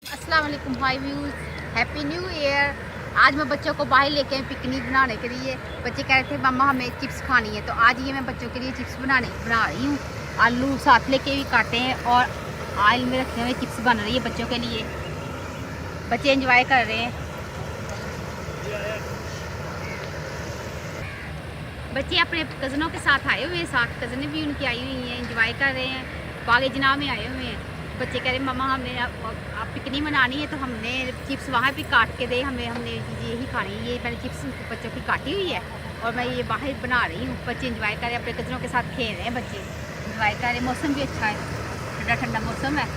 अस्सलाम वालेकुम हाय views, happy new year. आज मैं बच्चों को बाहर लेके आई पिकनिक बनाने के लिए। बच्चे कह रहे थे मम्मा हमें चिप्स खानी है, तो आज ये मैं बच्चों के लिए चिप्स बना रही हूँ। आलू साथ लेके भी काटे हैं और ऑयल में रखे हुए चिप्स बन रही है बच्चों के लिए। बच्चे एंजॉय कर रहे हैं। बच्चे अपने कज़नों के साथ आए हुए हैं, साथ कज़नें भी उनकी आई हुई हैं, एंजॉय कर रहे हैं। बागे जनाब में आए हुए हैं। बच्चे कह रहे मम्मा हमने आप पिकनिक मनानी है तो हमने चिप्स वहाँ भी काट के दे, हमने यही खानी है। ये मैंने चिप्स बच्चों की काटी हुई है और मैं ये बाहर बना रही हूँ। बच्चे एंजॉय कर रहे हैं, अपने कज़नों के साथ खेल रहे हैं। बच्चे एंजॉय कर रहे हैं। मौसम भी अच्छा है, ठंडा ठंडा मौसम है।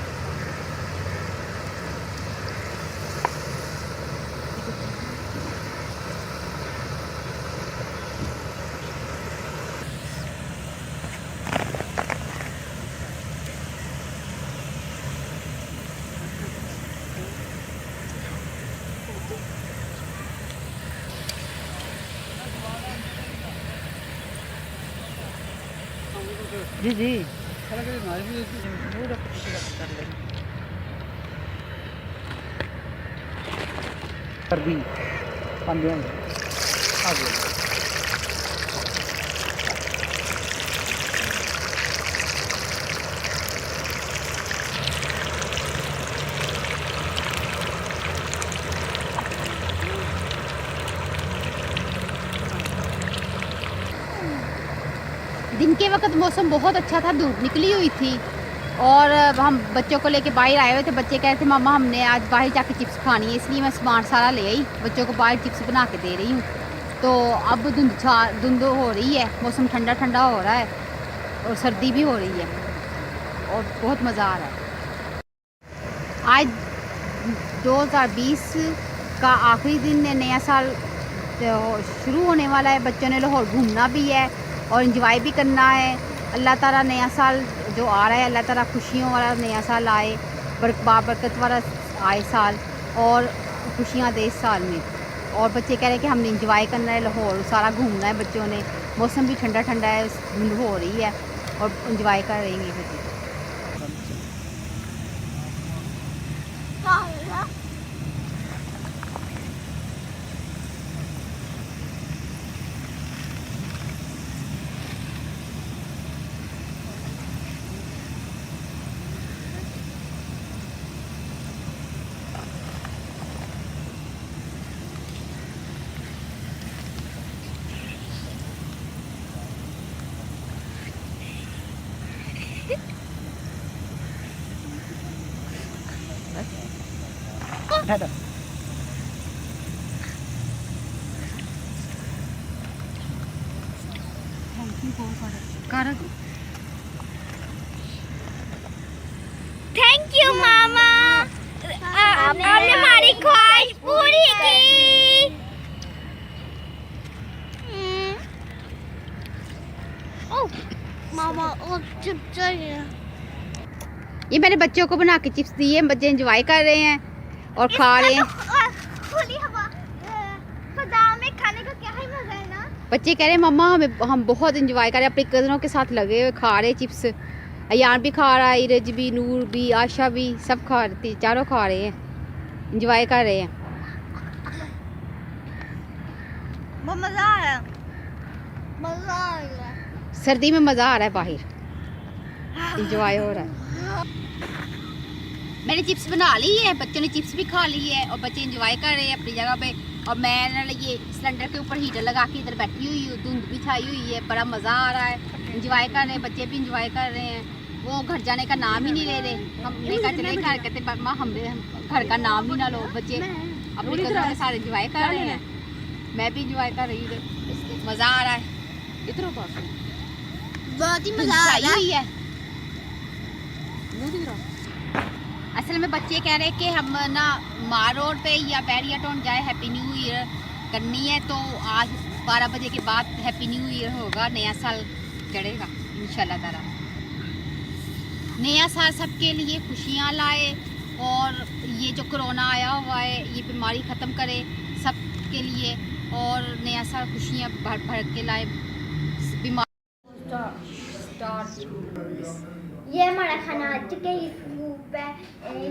जी जी कर दी पांदे आ गए। दिन के वक्त मौसम बहुत अच्छा था, धूप निकली हुई थी और हम बच्चों को लेके बाहर आए हुए थे। बच्चे कह रहे थे मम्मा हमने आज बाहर जाके चिप्स खानी है, इसलिए मैं सामान सारा ले आई, बच्चों को बाहर चिप्स बना के दे रही हूँ। तो अब धुंध हो रही है, मौसम ठंडा ठंडा हो रहा है और सर्दी भी हो रही है और बहुत मज़ा आ रहा है। आज 2020 का आखिरी दिन है, नया साल शुरू होने वाला है। बच्चों ने लाहौर घूमना भी है और एंजॉय भी करना है। अल्लाह ताला नया साल जो आ रहा है, अल्लाह ताला खुशियों वाला नया साल आए, बाबरकत वाला आए साल और खुशियाँ दे इस साल में। और बच्चे कह रहे हैं कि हमने एंजॉय करना है, लाहौर सारा घूमना है बच्चों ने। मौसम भी ठंडा ठंडा है, धुंध हो रही है और एंजॉय कर रहे हैं बच्चे। दादा थैंक यू मामा, आपने हमारी ख्वाहिश पूरी की। ओह मामा और चिप्स चाहिए। ये मैंने बच्चों को बना के चिप्स दिए, बच्चे एंजॉय कर रहे हैं और खा रहे हैं। खुली हवा बादाम में खाने का क्या ही मजा है ना। बच्चे कह रहे हैं मम्मा हम बहुत एंजॉय कर रहे हैं, अपने कज़नों के साथ लगे हुए खा रहे चिप्स। अयान भी खा रहा है, इरज भी, नूर भी, आशा भी, सब खा रहे, चारों खा रहे हैं, एंजॉय कर रहे हैं। वो मजा आ रहा है, मजा आ रहा है। सर्दी में मज़ा आ रहा है, बाहर एंजॉय हो रहा है। मैंने चिप्स बना ली है, बच्चों ने चिप्स भी खा ली है और बच्चे एंजॉय कर रहे हैं अपनी जगह पे। और मैं ये सिलेंडर के ऊपर हीटर लगा के इधर बैठी हुई हूँ, धुंध भी छाई हुई है, बड़ा मज़ा आ रहा है, एंजॉय कर रहे हैं, बच्चे भी एंजॉय कर रहे हैं। वो घर जाने का नाम ही नहीं ले रहे। हमने कहा चले घर, कहते मम्मा हमने घर का नाम ही ना लो। बच्चे अपने कज़नों के साथ एंजॉय कर रहे हैं, मैं भी एंजॉय कर रही हूँ, मज़ा आ रहा है। इधर बहुत ही मजा आ रहा है। असल में बच्चे कह रहे हैं कि हम ना मार रोड पे या बैरिया टाउन जाए, हैप्पी न्यू ईयर करनी है। तो आज 12 बजे के बाद हैप्पी न्यू ईयर होगा, नया साल चढ़ेगा इंशाल्लाह ताला। नया साल सबके लिए खुशियाँ लाए और ये जो कोरोना आया हुआ है ये बीमारी ख़त्म करे सबके लिए और नया साल खुशियाँ भर भर के लाए। बीमारी ये हमारा खाना आ चुका है। ये सूप है,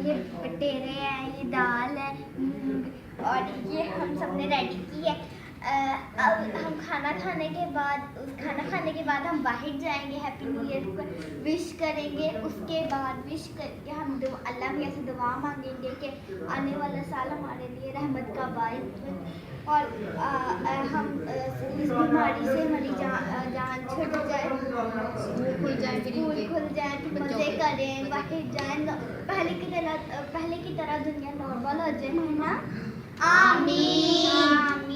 ये पटेरे हैं, ये दाल है, और ये हम सबने रेडी की है। अब हम खाना खाने के बाद हम बाहर जाएंगे, हैप्पी न्यू ईयर को विश करेंगे। उसके बाद विश करके हम अल्लाह मियाँ से दुआ मांगेंगे कि आने वाला साल हमारे लिए रहमत का बारिश हो, और हम इस बीमारी से हमारी जान छूट जाए, स्कूल खुल जाए, फिर मज़े करें, बाहर जाएं, पहले की तरह दुनिया नॉर्मल हो जाए, है ना? आमीन।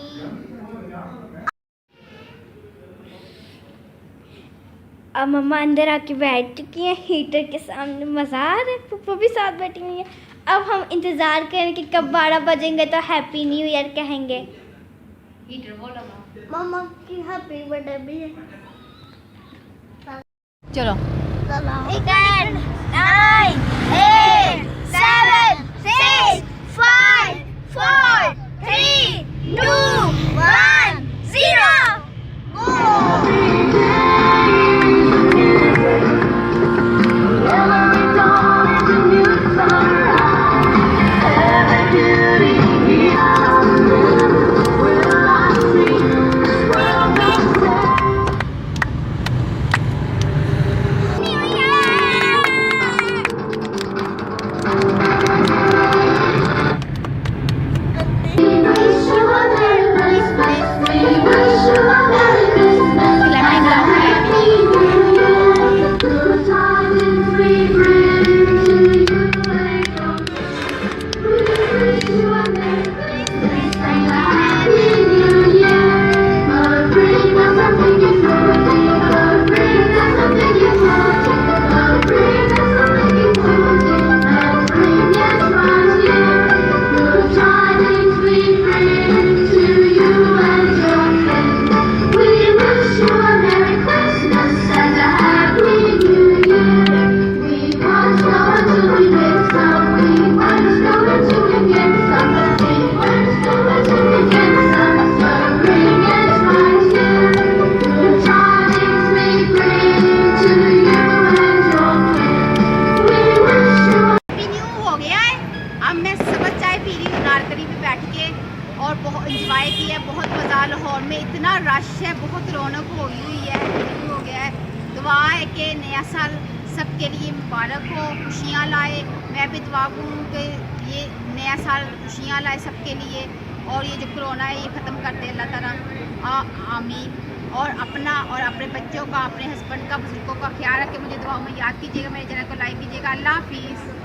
अब मम्मा अंदर आके बैठ चुकी हैं हीटर के सामने, मज़ा आ रहा है। पप्पा भी साथ बैठी हुई है। अब हम इंतज़ार करें कि कब 12 बजेंगे तो हैप्पी न्यू ईयर कहेंगे। हीटर बोलो मम्मा की हैप्पी बर्थडे भी है। चलो 10, 9, 8, 7, 6, 5, 4, 3, 2, 1, 0. और बहुत इंजॉय किया, बहुत मज़ा। लाहौर में इतना रश है, बहुत रौनक हो हुई है, शुरू हो गया है। दुआ है कि नया साल सबके लिए मुबारक हो, खुशियाँ लाए। मैं भी दुआ करूँ कि ये नया साल खुशियाँ लाए सबके लिए, और ये जो कोरोना है ये ख़त्म कर दे अल्लाह ताला, आमीन। और अपना और अपने बच्चों का, अपने हस्बैंड का, बुजुर्गों का ख्याल रखें। मुझे दुआओं में याद कीजिएगा, मेरे चैनल को लाइक कीजिएगा। अल्लाह हाफिज़।